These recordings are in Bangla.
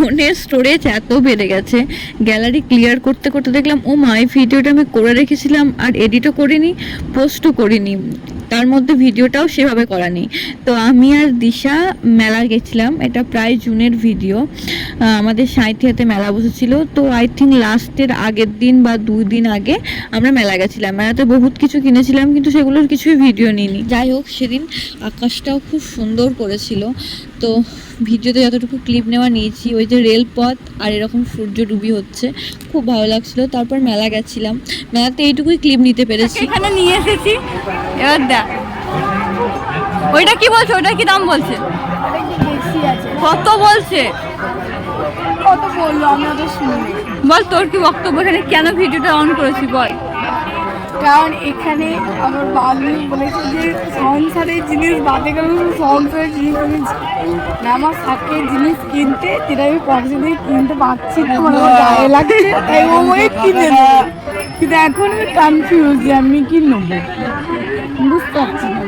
ফোনের স্টোরেজ এত বেড়ে গেছে, গ্যালারি ক্লিয়ার করতে করতে দেখলাম ও মা, এই ভিডিওটা আমি করে রেখেছিলাম আর এডিটও করিনি, পোস্টও করিনি, তার মধ্যে ভিডিওটাও সেভাবে করা নেই। তো আমি আর দিশা মেলা গেছিলাম, এটা প্রায় জুনের ভিডিও। আমাদের সাঁইথিয়াতে মেলা বসেছিল, তো আই থিঙ্ক লাস্টের আগের দিন বা 2 দিন আগে আমরা মেলা গেছিলাম। মেলাতে বহুত কিছু কিনেছিলাম, কিন্তু সেগুলোর কিছুই ভিডিও নিইনি। যাই হোক, সেদিন আকাশটাও খুব সুন্দর করেছিল, তো ভিডিওতে যতটুকু ক্লিপ নেওয়া নিয়েছি। ওই যে রেলপথ আর এরকম সূর্য ডুবি হচ্ছে, খুব ভালো লাগছিল। তারপর মেলা গেছিলাম, মেলাতে এইটুকুই ক্লিপ নিতে পেরেছি। এখানে নিয়ে এসেছি, এবার দেখ ওইটা কি বলছে, ওইটা কি দাম বলছে, কত বলছে, কত বললো আমি ওদের শুনিনি। বল তোর কি বক্তব্য, এখানে কেন ভিডিওটা অন করেছি বল। কারণ এখানে আমার বান্ধবী বলেছে যে সংসারের জিনিস বাদে গেল, সংসারের জিনিস না, আমার শাকের জিনিস কিনতে যেটা আমি পয়সা দিয়ে কিনতে পারছি না, আমার গায়ে লাগছে, তাই ও আমাকে কিনে দেবে। কিন্তু এখন আমি কনফিউজ যে আমি কি নেবো, বুঝতে পারছি না।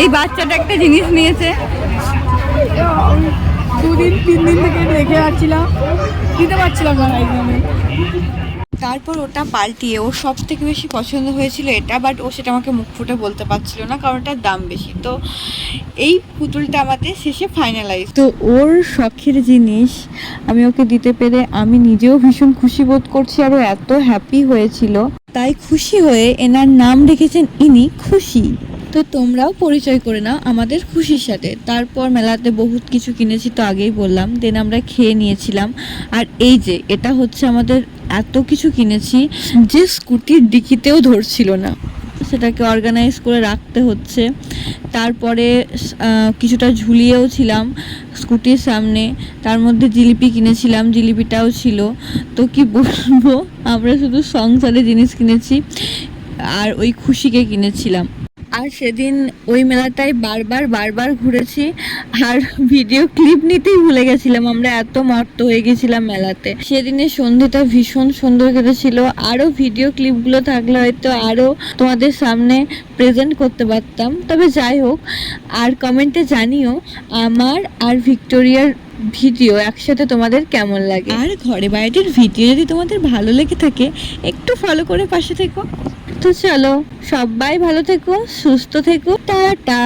এই বাচ্চাটা একটা জিনিস নিয়েছে, 2-3 দিন থেকে রেখে যাচ্ছিলাম, দিতে পারছিলাম না এই জন্য। তারপর ওটা পাল্টিয়ে ওর সব থেকে বেশি পছন্দ হয়েছিল এটা, বাট ও সেটা আমাকে মুখ ফুটে বলতে পারছিল না, কারণ ওটার দাম বেশি। তো এই পুতুলটা আমাদের শেষে ফাইনালাইজ। তো ওর শখের জিনিস আমি ওকে দিতে পেরে আমি নিজেও ভীষণ খুশি বোধ করছি, আরও এত হ্যাপি হয়েছিল। তাই খুশি হয়ে এনার নাম রেখেছেন ইনি খুশি। তো তোমরাও পরিচয় করে নাও আমাদের খুশির সাথে। তারপর মেলাতে বহুত কিছু কিনেছি, তো আগেই বললাম। দেন আমরা খেয়ে নিয়েছিলাম। আর এই যে এটা হচ্ছে আমাদের এত কিছু কিনেছি যে স্কুটির ডিকিতেও ধরছিল না, সেটাকে অর্গানাইজ করে রাখতে হচ্ছে। তারপরে কিছুটা ঝুলিয়েও ছিলাম স্কুটির সামনে, তার মধ্যে জিলিপি কিনেছিলাম, জিলিপিটাও ছিল। তো কি বলবো, আমরা শুধু সংসারে জিনিস কিনেছি আর ওই খুশিকে কিনেছিলাম। আর সেদিন ওই মেলাটায় বারবার ঘুরেছি, আর ভিডিও ক্লিপ নিতেই ভুলে গেছিলাম, আমরা এত মত্ত হয়ে গেছিলাম মেলাতে। সেদিনের সন্ধ্যেটা ভীষণ সুন্দর কেটেছিল, আরও ভিডিও ক্লিপগুলো থাকলে হয়তো আরও তোমাদের সামনে প্রেজেন্ট করতে পারতাম। তবে যাই হোক, আর কমেন্টে জানিও আমার আর ভিক্টোরিয়ার ভিডিও একসাথে তোমাদের কেমন লাগে। আর ঘরে বাইরের ভিডিও যদি তোমাদের ভালো লেগে থাকে, একটু ফলো করে পাশে থেকো। তো চলো, সবাই ভালো থেকো, সুস্থ থেকো, টাটা।